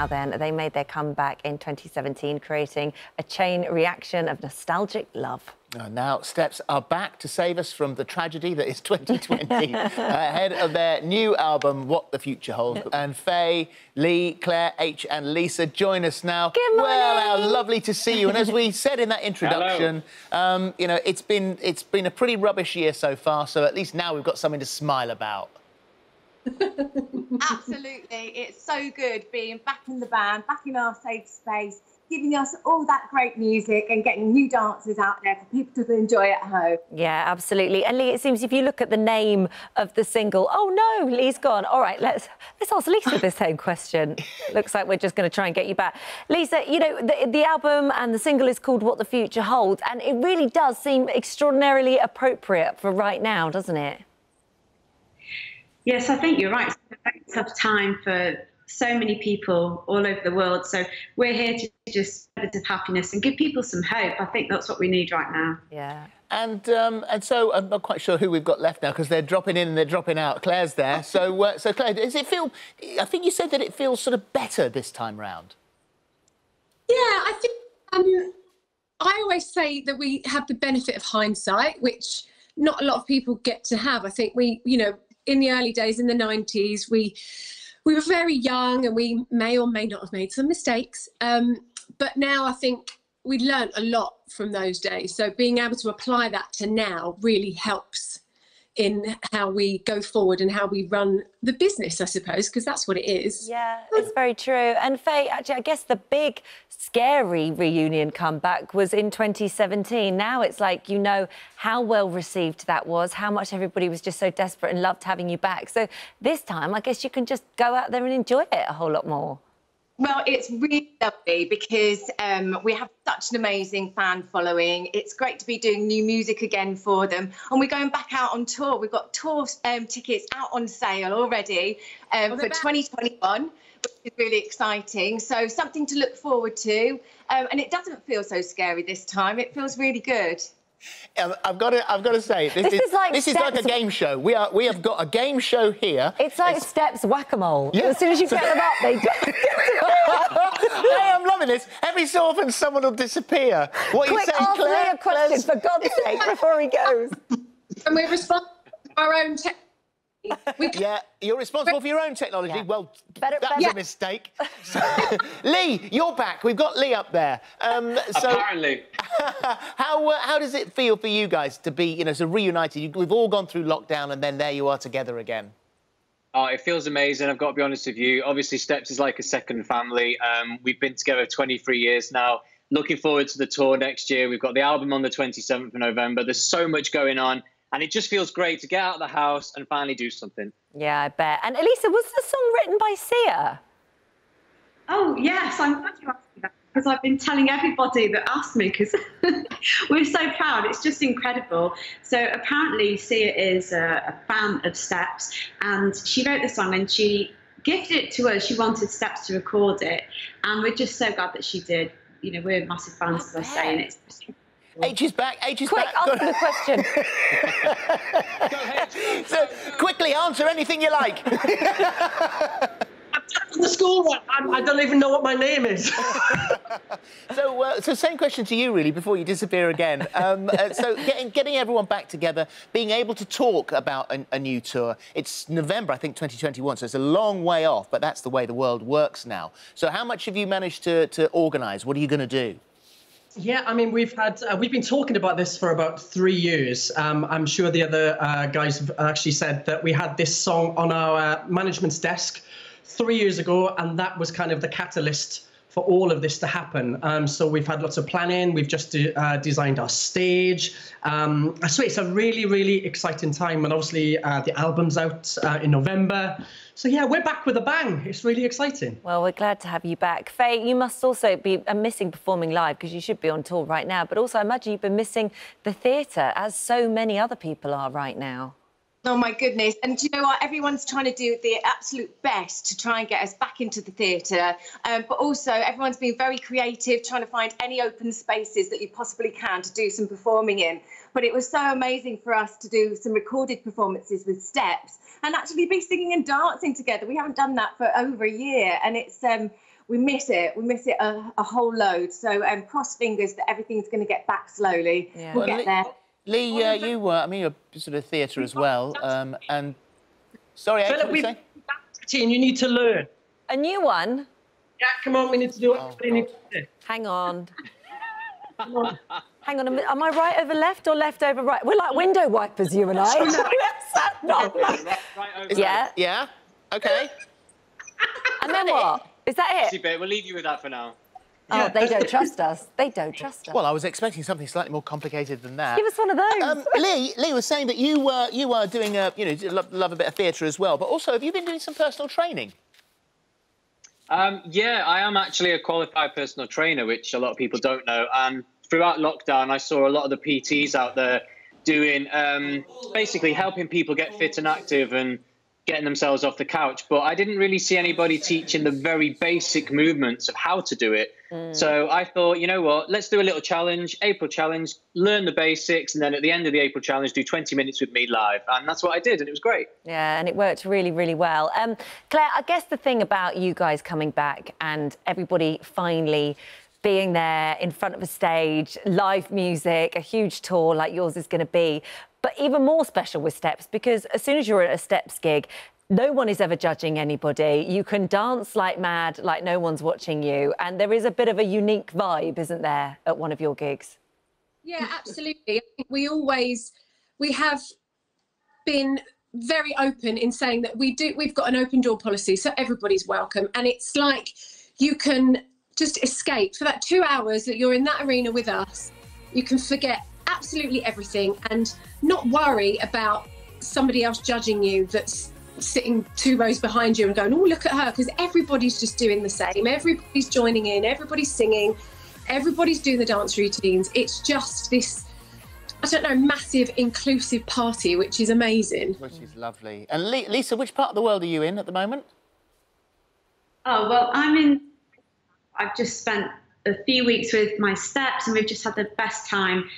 now then, they made their comeback in 2017, creating a chain reaction of nostalgic love. Now, Steps are back to save us from the tragedy that is 2020, ahead of their new album, What the Future Holds. And Faye, Lee, Claire, H and Lisa join us now. Good morning. Well, how lovely to see you. And as we said in that introduction, you know, it's been a pretty rubbish year so far, so at least now we've got something to smile about. Absolutely. It's so good being back in the band, back in our safe space, giving us all that great music and getting new dances out there for people to enjoy at home. Yeah, absolutely. And Lee, it seems if you look at the name of the single, oh no, Lee's gone. All right, let's ask Lisa the same question. Looks like we're just going to try and get you back. Lisa, you know, the album and the single is called What the Future Holds, and it really does seem extraordinarily appropriate for right now, doesn't it? Yes, I think you're right. It's a very tough time for so many people all over the world. So we're here to just spread a bit of happiness and give people some hope. I think that's what we need right now. Yeah. And so I'm not quite sure who we've got left now because they're dropping in and they're dropping out. Claire's there. So, so Claire, does it feel... I think you said that it feels sort of better this time round. Yeah, I think... I always say that we have the benefit of hindsight, which not a lot of people get to have. I think we, you know, in the early days, in the 90s, we were very young and we may or may not have made some mistakes. But now I think we learned a lot from those days. So being able to apply that to now really helps in how we go forward and how we run the business, I suppose, because that's what it is. Yeah, it's very true. And Faye, actually, I guess the big, scary reunion comeback was in 2017. Now it's like, you know how well received that was, how much everybody was just so desperate and loved having you back. So this time, I guess you can just go out there and enjoy it a whole lot more. Well, it's really lovely because we have such an amazing fan following. It's great to be doing new music again for them. And we're going back out on tour. We've got tour tickets out on sale already for 2021, which is really exciting. So something to look forward to. And it doesn't feel so scary this time. It feels really good. I've got to say, this is like a game show. We have got a game show here. It's like Steps whack-a-mole. Yeah. As soon as you get them up, they just Hey, I'm loving this. Every so often, someone will disappear. What are you saying, Claire? Quick, ask me a question, for God's sake, before he goes. And we're responsible for our own Yeah, you're responsible for your own technology. Yeah. Well, that's a mistake. So, Lee, you're back. We've got Lee up there. Apparently. How does it feel for you guys to be, you know, so reunited? We've all gone through lockdown, and then there you are together again. Oh, it feels amazing. I've got to be honest with you. Obviously, Steps is like a second family. We've been together 23 years now. Looking forward to the tour next year. We've got the album on the 27th of November. There's so much going on. And it just feels great to get out of the house and finally do something. Yeah, I bet. And Elisa, was the song written by Sia? Oh, yes, I'm glad you asked me that, because I've been telling everybody that asked me, because we're so proud. It's just incredible. So apparently Sia is a fan of Steps, and she wrote the song and she gifted it to us. She wanted Steps to record it, and we're just so glad that she did. You know, we're massive fans, as I say, and it's just... H is back. H is Quick, back. answer the question. Go ahead. So, quickly answer anything you like. I'm the school run. I don't even know what my name is. So same question to you, really, before you disappear again. So getting everyone back together, being able to talk about a new tour. It's November, I think, 2021, so it's a long way off, but that's the way the world works now. So how much have you managed to organise? What are you going to do? Yeah, I mean, we've been talking about this for about 3 years. I'm sure the other guys have actually said that we had this song on our management's desk 3 years ago, and that was kind of the catalyst for all of this to happen. So we've had lots of planning. We've just designed our stage. So it's a really, really exciting time. And obviously the album's out in November. So yeah, we're back with a bang. It's really exciting. Well, we're glad to have you back. Faye, you must also be missing performing live, because you should be on tour right now. But also, I imagine you've been missing the theatre, as so many other people are right now. Oh, my goodness. And do you know what? Everyone's trying to do the absolute best to try and get us back into the theatre. But also, everyone's been very creative, trying to find any open spaces that you possibly can to do some performing in. But it was so amazing for us to do some recorded performances with Steps and actually be singing and dancing together. We haven't done that for over a year. And it's we miss it. We miss it a whole load. So cross fingers that everything's going to get back slowly. Yeah. We'll get there. Lee, you were, I mean, you're sort of theatre as well. And sorry, Phillip, what were you saying? You need to learn. A new one? Yeah, come on, we need to do it. Hang on. Hang on a minute. Am I right over left or left over right? We're like window wipers, you and I. Yeah. Yeah. Okay. And then what? Is that it? We'll leave you with that for now. Oh, they don't trust us. They don't trust us. Well, I was expecting something slightly more complicated than that. Give us one of those. Lee was saying that you were doing love a bit of theatre as well, but also have you been doing some personal training? Yeah, I am actually a qualified personal trainer, which a lot of people don't know. And throughout lockdown, I saw a lot of the PTs out there doing basically helping people get fit and active and getting themselves off the couch. But I didn't really see anybody teaching the very basic movements of how to do it. So I thought, you know what, let's do a little challenge, April challenge, learn the basics, and then at the end of the April challenge, do 20 minutes with me live. And that's what I did, and it was great. Yeah, and it worked really, really well. Claire, I guess the thing about you guys coming back and everybody finally being there in front of a stage, live music, a huge tour like yours is going to be, but even more special with Steps, because as soon as you're at a Steps gig, no one is ever judging anybody. You can dance like mad, like no one's watching you. And there is a bit of a unique vibe, isn't there, at one of your gigs? Yeah, absolutely. I think we have been very open in saying that we've got an open door policy, so everybody's welcome. And it's like you can just escape for that 2 hours that you're in that arena with us. You can forget absolutely everything and not worry about somebody else judging you that's sitting 2 rows behind you and going, oh, look at her, because everybody's just doing the same. Everybody's joining in, everybody's singing, everybody's doing the dance routines. It's just this, I don't know, massive inclusive party, which is amazing. Which is lovely. And Lisa, which part of the world are you in at the moment? Oh, well, I've just spent a few weeks with my Steps and we've just had the best time.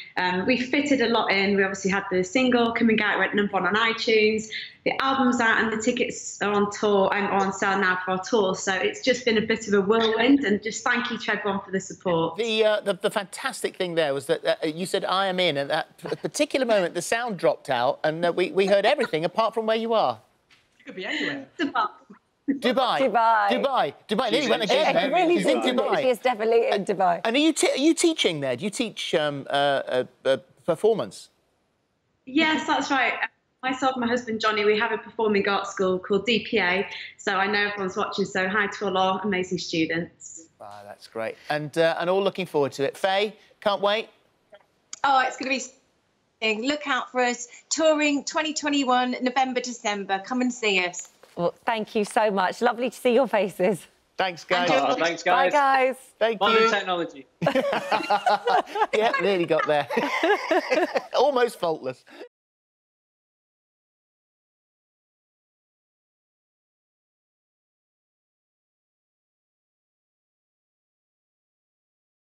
We fitted a lot in. We obviously had the single coming out, went #1 on iTunes. The album's out and the tickets are on tour and on sale now for our tour. So it's just been a bit of a whirlwind, and just thank you to everyone for the support. The fantastic thing there was that you said, I am in, and at that particular moment the sound dropped out and we heard everything apart from where you are. You could be anywhere. Dubai. Nearly went again. Yeah, really She's in Dubai. She is definitely in Dubai. And are you teaching there? Do you teach performance? Yes, that's right. Myself and my husband Johnny, we have a performing arts school called DPA. So I know everyone's watching. So hi to all our amazing students. Ah, that's great. And all looking forward to it. Faye, can't wait. Oh, it's going to be. Look out for us touring 2021 November, December. Come and see us. Well, thank you so much. Lovely to see your faces. Thanks, guys. Oh, thanks, guys. Bye, guys. Thank you. Modern technology. Yeah, nearly got there. Almost faultless.